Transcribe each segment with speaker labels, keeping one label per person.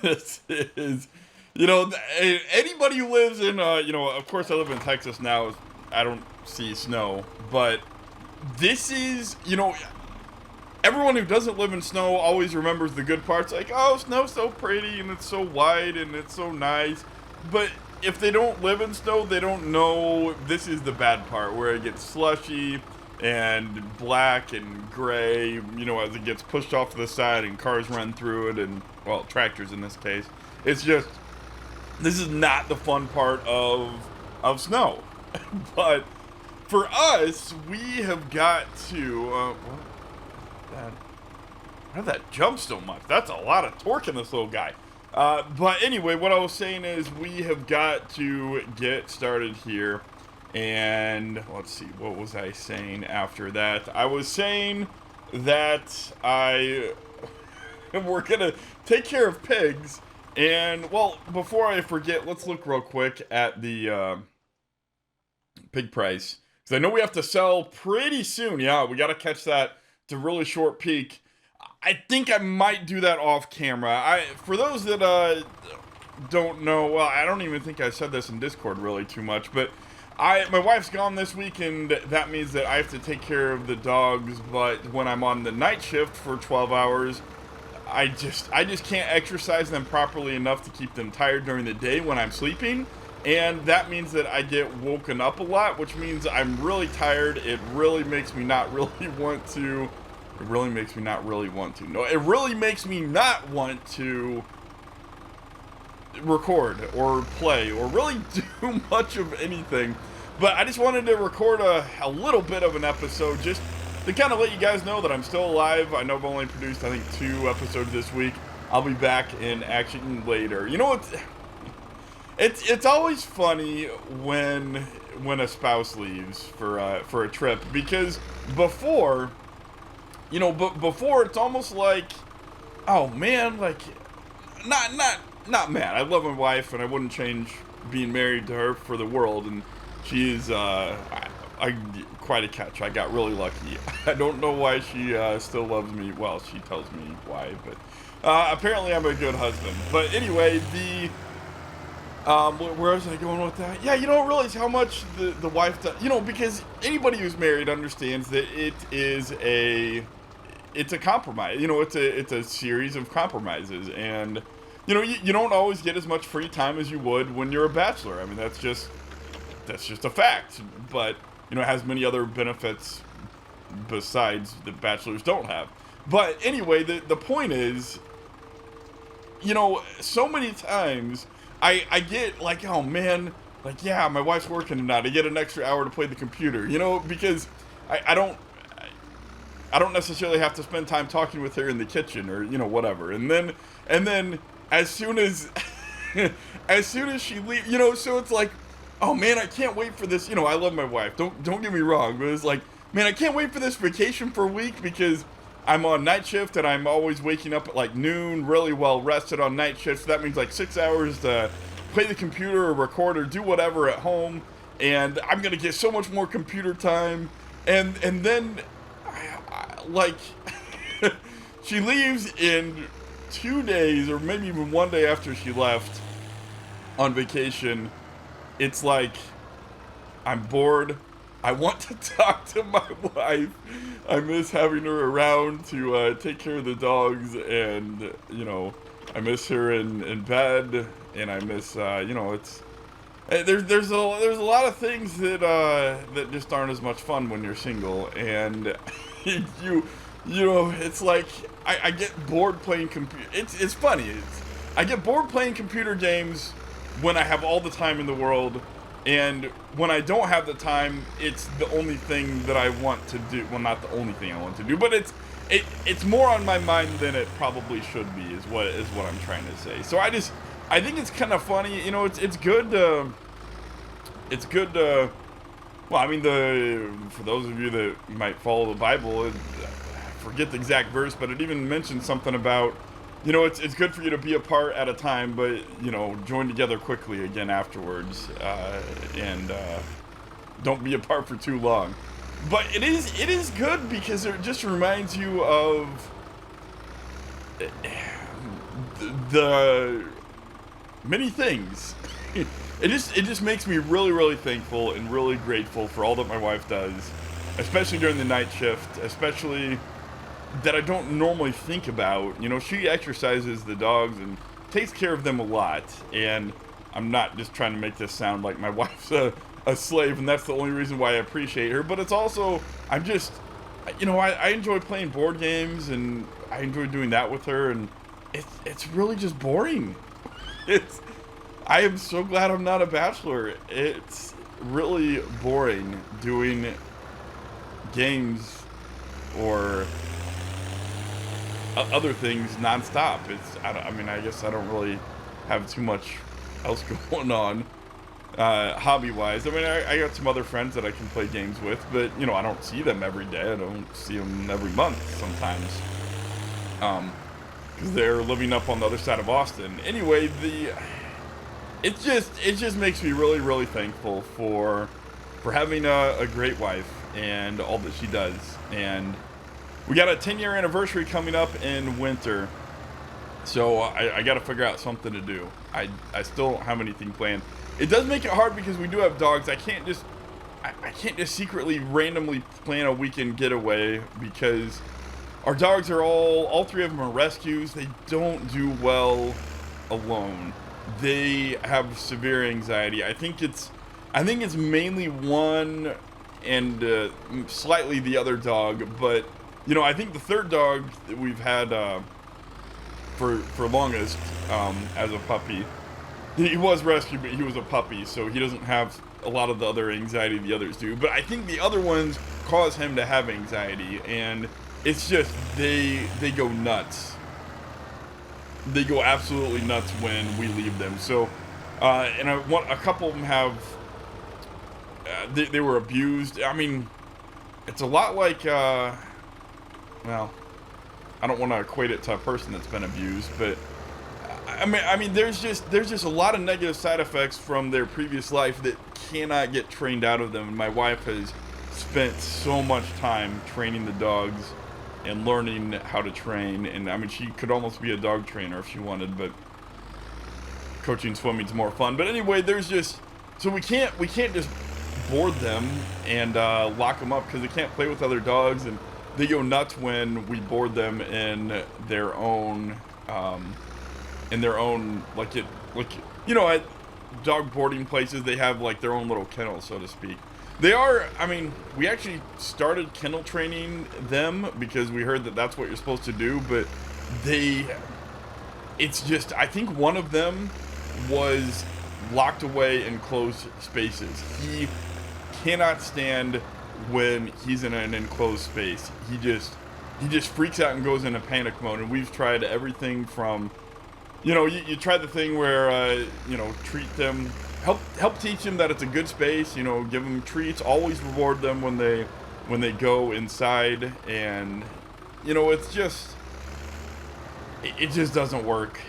Speaker 1: This is, anybody who lives in, of course I live in Texas now. I don't see snow, but this is, everyone who doesn't live in snow always remembers the good parts, like, oh, snow's so pretty and it's so white and it's so nice. But if they don't live in snow, they don't know this is the bad part, where it gets slushy and black and gray, as it gets pushed off to the side and cars run through it, and, well, tractors in this case. It's just, this is not the fun part of snow. But for us, we have got to, how did that jump so much? That's a lot of torque in this little guy. But anyway, what I was saying is we have got to get started here. And let's see, what was I saying after that? I was saying that we're gonna take care of pigs. And, well, before I forget, let's look real quick at the pig price. Because I know we have to sell pretty soon. Yeah, we got to catch that. It's a really short peak. I think I might do that off camera. For those that don't know, well, I don't even think I said this in Discord really too much, but my wife's gone this week, and that means that I have to take care of the dogs. But when I'm on the night shift for 12 hours, I just can't exercise them properly enough to keep them tired during the day when I'm sleeping. And that means that I get woken up a lot, which means I'm really tired. It really makes me not really want to. It really makes me not really want to. No, it really makes me not want to record or play or really do much of anything. But I just wanted to record a little bit of an episode just to kind of let you guys know that I'm still alive. I know I've only produced, I think, 2 episodes this week. I'll be back in action later. You know what? It's always funny when a spouse leaves for a trip, because before, before it's almost like, oh man, like not mad. I love my wife and I wouldn't change being married to her for the world, and she's quite a catch. I got really lucky. I don't know why she still loves me. Well, she tells me why, but apparently I'm a good husband. But anyway, where was I going with that? Yeah, you don't realize how much the wife does, because anybody who's married understands that it's a compromise. It's a series of compromises, and you don't always get as much free time as you would when you're a bachelor. I mean, that's just a fact. But it has many other benefits besides that bachelors don't have. But anyway, the point is, so many times I get like, oh man, like, yeah, my wife's working tonight, I get an extra hour to play the computer, because I don't necessarily have to spend time talking with her in the kitchen or, whatever. And then as soon as she leaves, so it's like, oh man, I can't wait for this. I love my wife. Don't get me wrong, but it's like, man, I can't wait for this vacation for a week, because I'm on night shift and I'm always waking up at like noon, really well rested on night shift. So that means like 6 hours to play the computer or record or do whatever at home. And I'm going to get so much more computer time. And then like she leaves in 2 days, or maybe even 1 day after she left on vacation. It's like, I'm bored. I want to talk to my wife. I miss having her around to take care of the dogs, and I miss her in bed, and I miss it's there's a lot of things that just aren't as much fun when you're single, and it's like I get bored playing computer. It's funny. I get bored playing computer games when I have all the time in the world. And when I don't have the time, it's the only thing that I want to do. Well, not the only thing I want to do, but it's more on my mind than it probably should be, is what I'm trying to say. So I think it's kind of funny. It's good to, well, I mean, for those of you that might follow the Bible, I forget the exact verse, but it even mentions something about, it's good for you to be apart at a time, but, join together quickly again afterwards, and don't be apart for too long. But it is good, because it just reminds you of the many things. It just makes me really, really thankful and really grateful for all that my wife does, especially during the night shift, especially that I don't normally think about. You know, she exercises the dogs and takes care of them a lot, and I'm not just trying to make this sound like my wife's a slave and that's the only reason why I appreciate her, but it's also, I'm just, you know, I enjoy playing board games and I enjoy doing that with her, and it's really just boring. I am so glad I'm not a bachelor. It's really boring doing games or other things nonstop. I mean, I guess I don't really have too much else going on hobby-wise. I mean, I got some other friends that I can play games with, but, you know, I don't see them every day. I don't see them every month sometimes. Because they're living up on the other side of Austin. Anyway, it just makes me really, really thankful for having a great wife and all that she does. And we got a 10-year anniversary coming up in winter, so I got to figure out something to do. I still don't have anything planned. It does make it hard because we do have dogs. I can't just secretly randomly plan a weekend getaway because our dogs are all three of them are rescues. They don't do well alone. They have severe anxiety. I think it's mainly one and slightly the other dog, but you know, I think the third dog that we've had for longest as a puppy, he was rescued, but he was a puppy, so he doesn't have a lot of the other anxiety the others do. But I think the other ones cause him to have anxiety, and it's just they go nuts. They go absolutely nuts when we leave them. So, and a couple of them have they were abused. I mean, it's a lot like well, I don't want to equate it to a person that's been abused, but I mean, there's just a lot of negative side effects from their previous life that cannot get trained out of them. And my wife has spent so much time training the dogs and learning how to train. And I mean, she could almost be a dog trainer if she wanted, but coaching swimming's more fun. But anyway, so we can't just board them and lock them up because they can't play with other dogs, and they go nuts when we board them in their own like you know, at dog boarding places they have like their own little kennel, so to speak. I mean, we actually started kennel training them because we heard that that's what you're supposed to do, but it's just, I think one of them was locked away in closed spaces. He cannot stand when he's in an enclosed space. He just freaks out and goes into panic mode. And we've tried everything from, you know, you try the thing where you know, treat them, help teach them that it's a good space, you know, give them treats, always reward them when they go inside, and you know, it just doesn't work.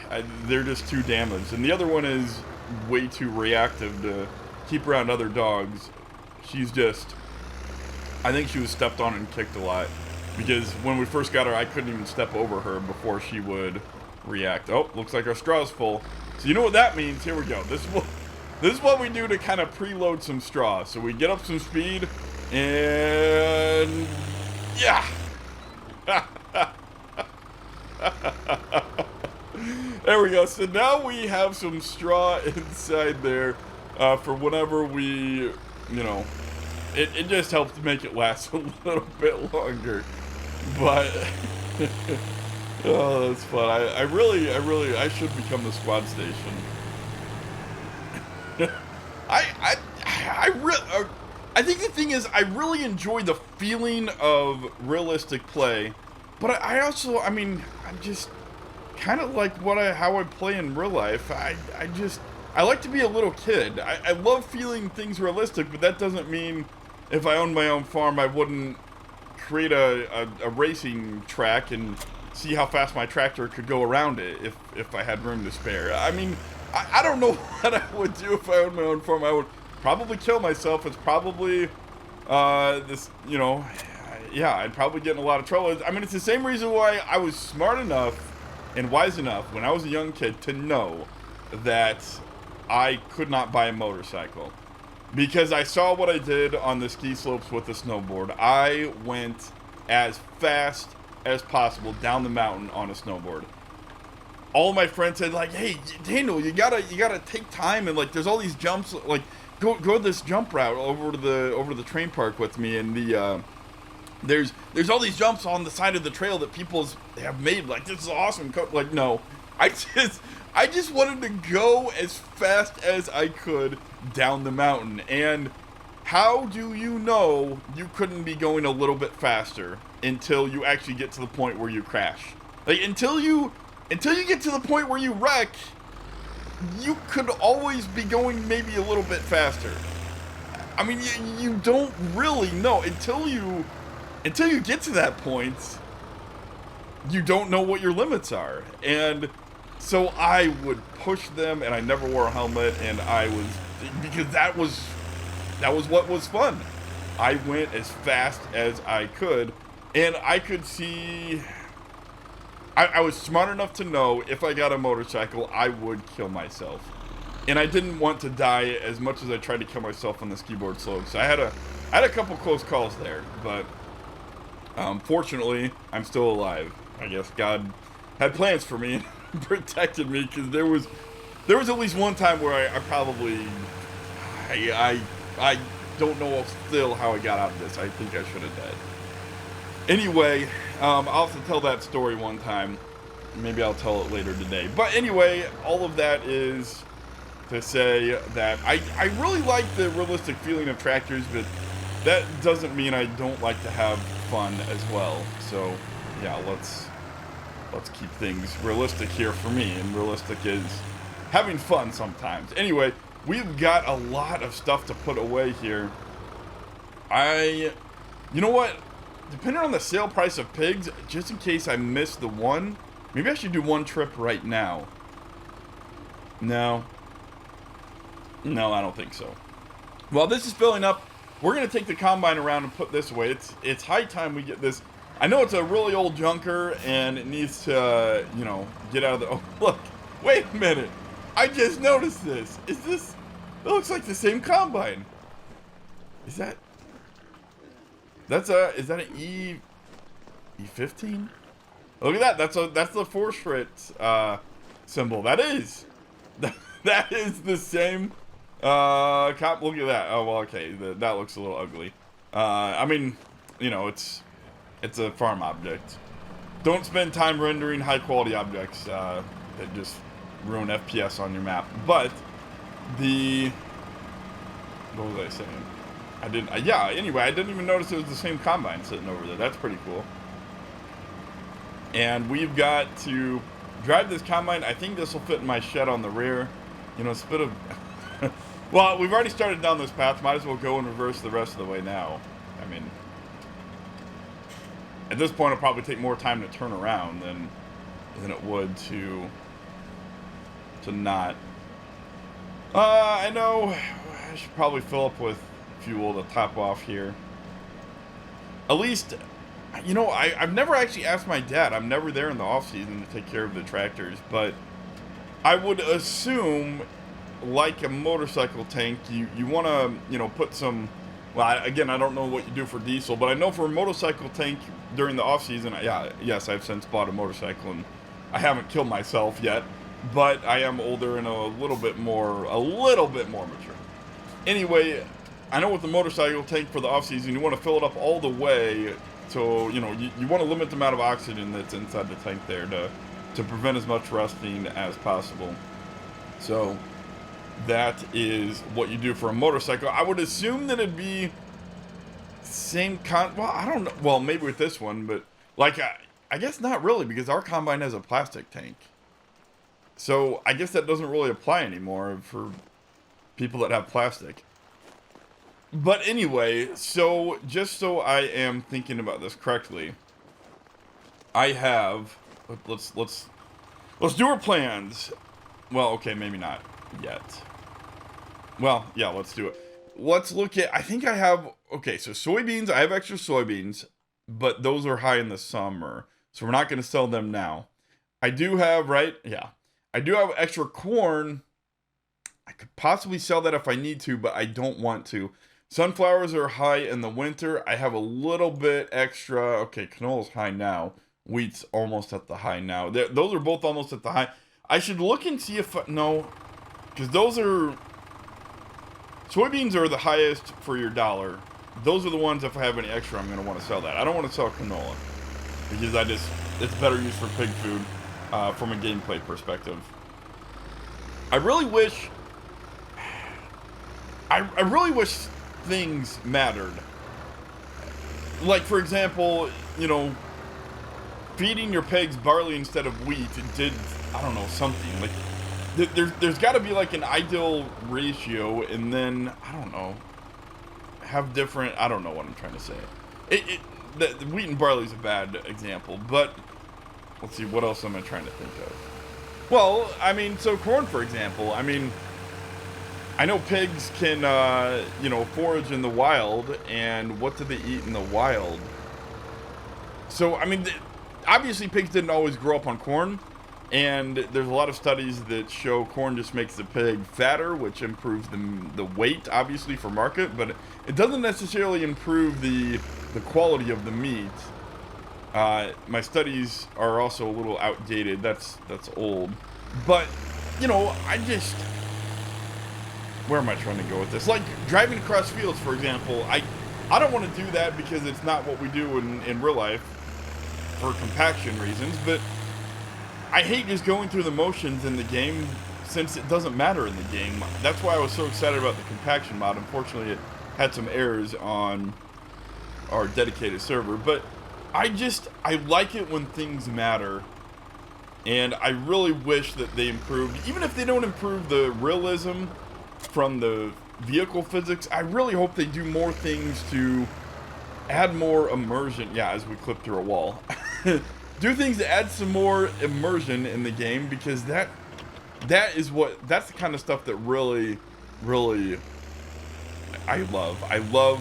Speaker 1: They're just too damaged. And the other one is way too reactive to keep around other dogs. I think she was stepped on and kicked a lot, because when we first got her, I couldn't even step over her before she would react. Oh, looks like our straw's full. So you know what that means. Here we go. This is what we do to kind of preload some straw. So we get up some speed, and yeah. There we go. So now we have some straw inside there for whenever we, you know, it just helps to make it last a little bit longer. But oh, that's fun. I should become the squad station. I think the thing is, I really enjoy the feeling of realistic play, but I mean, I'm just kind of like how I play in real life. I like to be a little kid. I love feeling things realistic, but that doesn't mean if I owned my own farm, I wouldn't create a racing track and see how fast my tractor could go around it if I had room to spare. I mean, I don't know what I would do if I owned my own farm. I would probably kill myself. It's probably this, you know, yeah, I'd probably get in a lot of trouble. I mean, it's the same reason why I was smart enough and wise enough when I was a young kid to know that I could not buy a motorcycle. Because I saw what I did on the ski slopes with the snowboard. I went as fast as possible down the mountain on a snowboard. All of my friends said, like, hey, Daniel, you gotta take time, and like there's all these jumps, like go this jump route over to the train park with me, and there's all these jumps on the side of the trail that people have made, like, this is awesome. Like, no, I just wanted to go as fast as I could down the mountain. And how do you know you couldn't be going a little bit faster until you actually get to the point where you crash? Like, until you get to the point where you wreck, you could always be going maybe a little bit faster. I mean, you don't really know until you get to that point. You don't know what your limits are. And so I would push them, and I never wore a helmet, and because that was what was fun. I went as fast as I could, and I could see, I was smart enough to know if I got a motorcycle, I would kill myself. And I didn't want to die as much as I tried to kill myself on the skiboard slopes. I had a couple close calls there, but fortunately, I'm still alive. I guess God had plans for me and protected me, because there was at least one time where I probably, I don't know still how I got out of this. I think I should have died. Anyway, I'll have to tell that story one time. Maybe I'll tell it later today. But anyway, all of that is to say that I really like the realistic feeling of tractors, but that doesn't mean I don't like to have fun as well. So yeah, let's keep things realistic here for me, and realistic is having fun sometimes. Anyway, we've got a lot of stuff to put away here. You know what? Depending on the sale price of pigs, just in case I miss the one, maybe I should do one trip right now. No, I don't think so. While this is filling up, we're going to take the combine around and put this away. It's high time we get this. I know it's a really old junker, and it needs to, get out of the... Oh, look, wait a minute. I just noticed this. It looks like the same combine. Is that an E15? Look at that. That's the Fortschritt symbol. That is the same look at that. Oh, well, okay. That looks a little ugly. I mean, it's a farm object. Don't spend time rendering high quality objects that just ruin FPS on your map. But what was I saying? Anyway, I didn't even notice it was the same combine sitting over there. That's pretty cool. And we've got to drive this combine. I think this will fit in my shed on the rear. It's a bit of... Well, we've already started down this path. Might as well go in reverse the rest of the way now. I mean, at this point, it'll probably take more time to turn around than it would to not. I know I should probably fill up with fuel to top off here. At least, I've never actually asked my dad. I'm never there in the off season to take care of the tractors, but I would assume, like a motorcycle tank, you want to, put some... Well, again, I don't know what you do for diesel, but I know for a motorcycle tank during the off season, yes, I've since bought a motorcycle, and I haven't killed myself yet, but I am older and a little bit more mature. Anyway, I know with the motorcycle tank for the off season, you want to fill it up all the way, so you want to limit the amount of oxygen that's inside the tank there to prevent as much rusting as possible. So that is what you do for a motorcycle. I would assume that it'd be same well, I don't know. Well, maybe with this one, but like I guess not really, because our combine has a plastic tank. So I guess that doesn't really apply anymore for people that have plastic. But anyway, so just so I am thinking about this correctly, I have let's do our plans. Well, okay, maybe not yet. Well, yeah, let's do it. Let's look at, I think I have, okay, so soybeans, I have extra soybeans, but those are high in the summer, so we're not going to sell them now. I do have, right? Yeah. I do have extra corn. I could possibly sell that if I need to, but I don't want to. Sunflowers are high in the winter. I have a little bit extra. Okay, canola's high now. Wheat's almost at the high now. Those are both almost at the high. I should look and see if... No, because those are... Soybeans are the highest for your dollar. Those are the ones, if I have any extra, I'm going to want to sell that. I don't want to sell canola. Because it's better used for pig food from a gameplay perspective. I really wish things mattered. Like, for example, you know, feeding your pigs barley instead of wheat did, I don't know, something. Like, there's got to be, like, an ideal ratio, and then, I don't know, have different, I don't know what I'm trying to say. The wheat and barley is a bad example, but let's see, what else am I trying to think of? Well, I mean, so corn, for example, I mean, I know pigs can, you know, forage in the wild, and what do they eat in the wild? So, I mean, obviously pigs didn't always grow up on corn, and there's a lot of studies that show corn just makes the pig fatter, which improves the weight, obviously, for market, but it doesn't necessarily improve the quality of the meat. My studies are also a little outdated. That's old. But, you know, where am I trying to go with this? Like, driving across fields, for example, I don't want to do that because it's not what we do in real life for compaction reasons, but I hate just going through the motions in the game since it doesn't matter in the game. That's why I was so excited about the compaction mod. Unfortunately, it had some errors on our dedicated server, but I like it when things matter, and I really wish that they improved. Even if they don't improve the realism from the vehicle physics, I really hope they do more things to add more immersion. Yeah, as we clip through a wall. Do things to add some more immersion in the game, because that's the kind of stuff that really I love,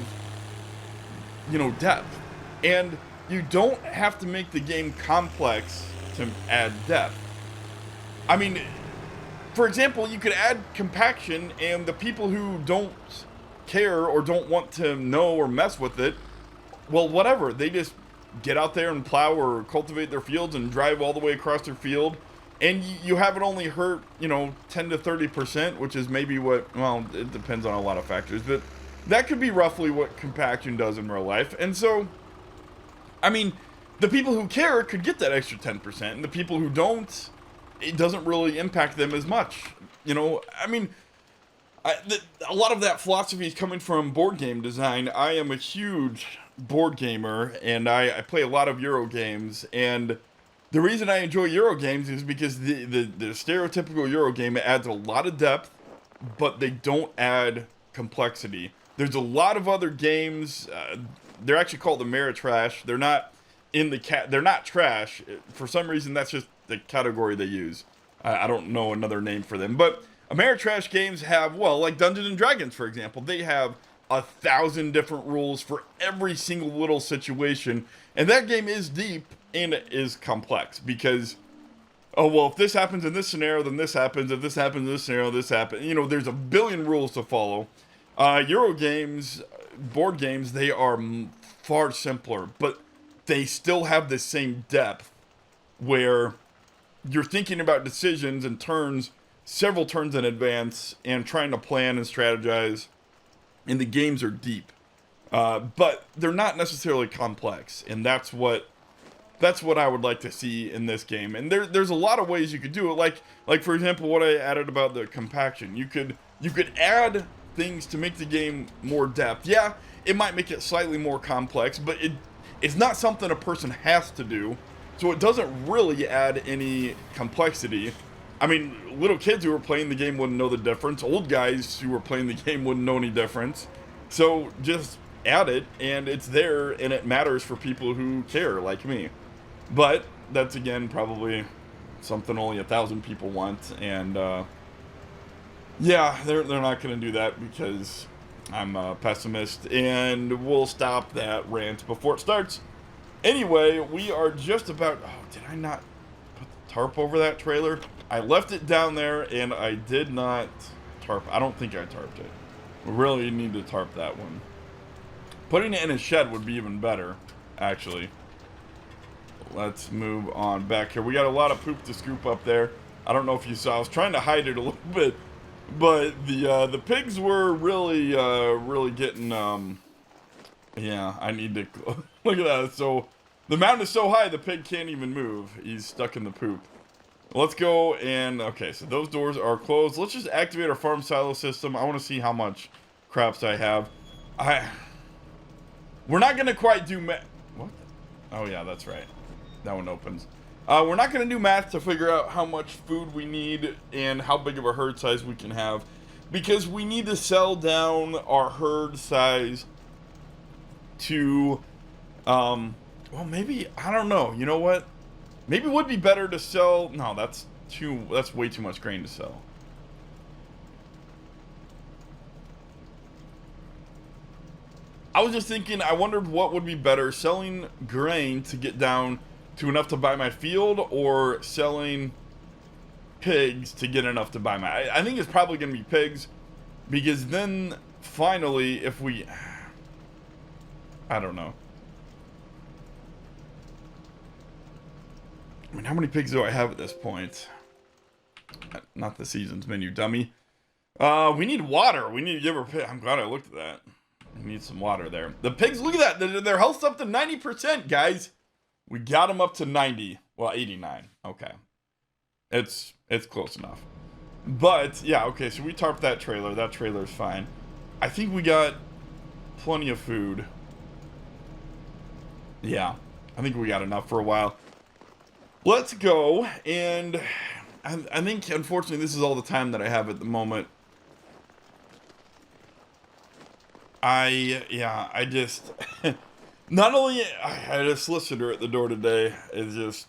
Speaker 1: you know, depth. And you don't have to make the game complex to add depth. I mean, for example, you could add compaction, and the people who don't care or don't want to know or mess with it, well, whatever, they just get out there and plow or cultivate their fields and drive all the way across their field, and you have it only hurt, you know, 10 to 30%, which is maybe what, well, it depends on a lot of factors, but that could be roughly what compaction does in real life. And so, I mean, the people who care could get that extra 10%, and the people who don't, it doesn't really impact them as much. You know, I mean, a lot of that philosophy is coming from board game design. I am a huge board gamer, and I play a lot of Euro games, and the reason I enjoy Euro games is because the stereotypical Euro game adds a lot of depth, but they don't add complexity. There's a lot of other games, they're actually called Ameritrash. They're not they're not trash. For some reason, that's just the category they use. I don't know another name for them, but Ameritrash games have, well, like Dungeons and Dragons, for example, they have 1,000 different rules for every single little situation, and that game is deep and it is complex because, oh, well, if this happens in this scenario, then this happens. If this happens in this scenario, this happens. You know, there's a billion rules to follow. Euro games, board games, they are far simpler, but they still have the same depth where you're thinking about decisions and turns, several turns in advance, and trying to plan and strategize, and the games are deep. But they're not necessarily complex, and that's what I would like to see in this game. And there's a lot of ways you could do it, like for example, what I added about the compaction. You could add things to make the game more depth. Yeah, it might make it slightly more complex, but it's not something a person has to do, so it doesn't really add any complexity. I mean, little kids who are playing the game wouldn't know the difference. Old guys who are playing the game wouldn't know any difference. So just add it, and it's there, and it matters for people who care, like me. But that's, again, probably something only 1,000 people want, and yeah, they're not going to do that because I'm a pessimist, and we'll stop that rant before it starts. Anyway, we are just about... Oh, did I not put the tarp over that trailer. I left it down there, and I did not tarp. I don't think I tarped it. We really need to tarp that one. Putting it in a shed would be even better, actually. Let's move on back here. We got a lot of poop to scoop up there. I don't know if you saw. I was trying to hide it a little bit, but the pigs were really really getting yeah. I need to look at that. So the mountain is so high the pig can't even move. He's stuck in the poop. Let's go and okay. So those doors are closed. Let's just activate our farm silo system. I want to see how much crops I have. We're not gonna quite do what? Oh yeah, that's right. That one opens. We're not going to do math to figure out how much food we need and how big of a herd size we can have, because we need to sell down our herd size to, well, maybe, I don't know. You know what? Maybe it would be better to sell. No, that's way too much grain to sell. I was just thinking, I wondered what would be better, selling grain to get down to enough to buy my field, or selling pigs to get enough to buy my... I think it's probably going to be pigs, because then finally, if we... I don't know. I mean, how many pigs do I have at this point? Not the season's menu, dummy. We need water. We need to give her pig. I'm glad I looked at that. We need some water there. The pigs, look at that. Their health's up to 90%, guys. We got them up to 90. Well, 89. Okay. It's close enough. But, yeah, okay, so we tarped that trailer. That trailer's fine. I think we got plenty of food. Yeah, I think we got enough for a while. Let's go, and I think, unfortunately, this is all the time that I have at the moment. I just... Not only I had a solicitor at the door today, it's just,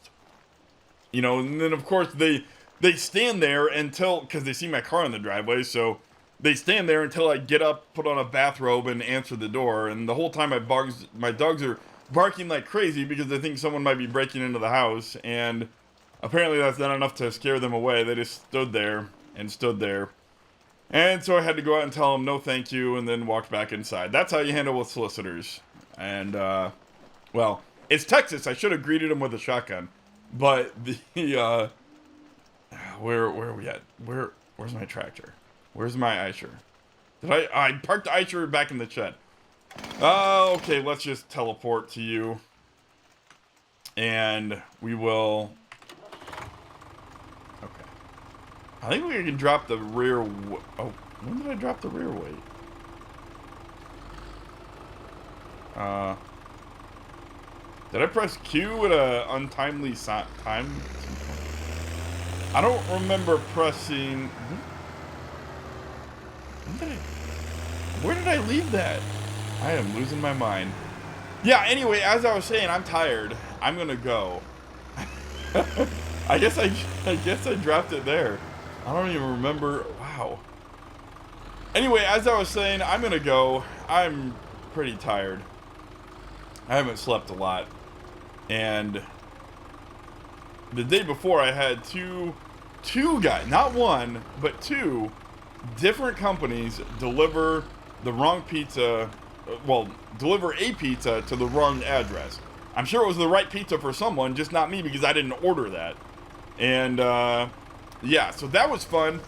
Speaker 1: you know, and then of course they stand there until, because they see my car in the driveway, so they stand there until I get up, put on a bathrobe, and answer the door. And the whole time my dogs are barking like crazy because they think someone might be breaking into the house, and apparently that's not enough to scare them away. They just stood there and stood there. And so I had to go out and tell them no thank you, and then walked back inside. That's how you handle with solicitors. And, well, it's Texas. I should have greeted him with a shotgun. But where are we at? Where's my tractor? Where's my Eicher? I parked the Eicher back in the shed. Okay, let's just teleport to you. And we will... Okay. I think we can drop the rear... Oh, when did I drop the rear weight? Did I press Q at an untimely time? I don't remember pressing... Where did I leave that? I am losing my mind. Yeah, anyway, as I was saying, I'm tired. I'm gonna go. I guess I dropped it there. I don't even remember. Wow. Anyway, as I was saying, I'm gonna go. I'm pretty tired. I haven't slept a lot. And the day before I had two guys, not one, but two different companies deliver the wrong pizza, well, deliver a pizza to the wrong address. I'm sure it was the right pizza for someone, just not me, because I didn't order that. And, yeah, so that was fun,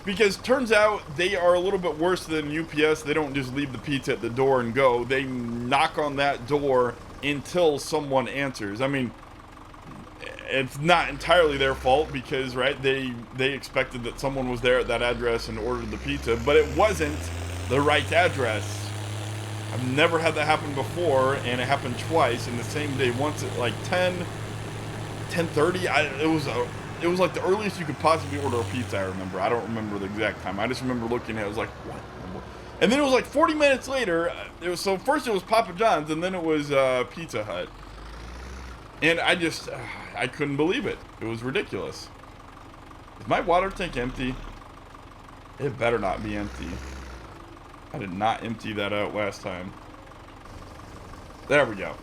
Speaker 1: because turns out they are a little bit worse than UPS. They don't just leave the pizza at the door and go. They knock on that door until someone answers. I mean, it's not entirely their fault, because, right, they expected that someone was there at that address and ordered the pizza, but it wasn't the right address. I've never had that happen before, and it happened twice in the same day. Once at like 10:30. It was like the earliest you could possibly order a pizza, I remember. I don't remember the exact time. I just remember looking at it, I was like, what? And then it was like 40 minutes later, so first it was Papa John's, and then it was Pizza Hut. And I couldn't believe it. It was ridiculous. Is my water tank empty? It better not be empty. I did not empty that out last time. There we go.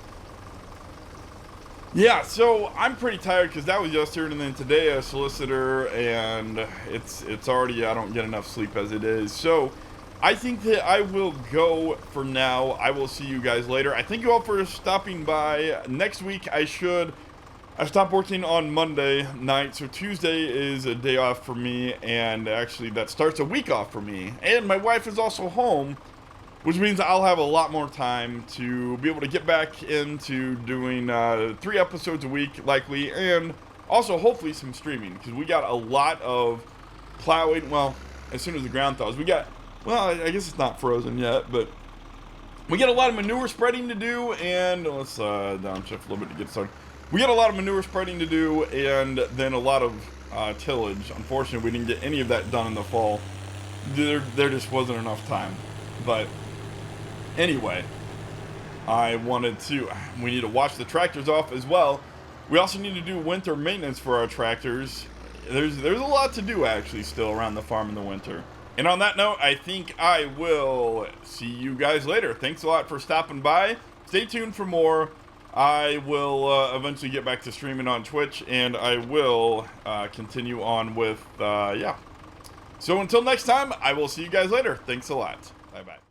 Speaker 1: Yeah, so I'm pretty tired because that was yesterday, and then today a solicitor, and it's already, I don't get enough sleep as it is. So I think that I will go for now. I will see you guys later. I thank you all for stopping by. Next week I stop working on Monday night, so Tuesday is a day off for me, and actually that starts a week off for me. And my wife is also home, which means I'll have a lot more time to be able to get back into doing 3 episodes a week, likely, and also hopefully some streaming, because we got a lot of plowing. Well, as soon as the ground thaws, well, I guess it's not frozen yet, but we got a lot of manure spreading to do, and let's downshift a little bit to get started. We got a lot of manure spreading to do, and then a lot of tillage. Unfortunately, we didn't get any of that done in the fall. There just wasn't enough time, but anyway, we need to wash the tractors off as well. We also need to do winter maintenance for our tractors. There's a lot to do actually still around the farm in the winter. And on that note, I think I will see you guys later. Thanks a lot for stopping by. Stay tuned for more. I will eventually get back to streaming on Twitch, and I will continue on with, yeah. So until next time, I will see you guys later. Thanks a lot. Bye-bye.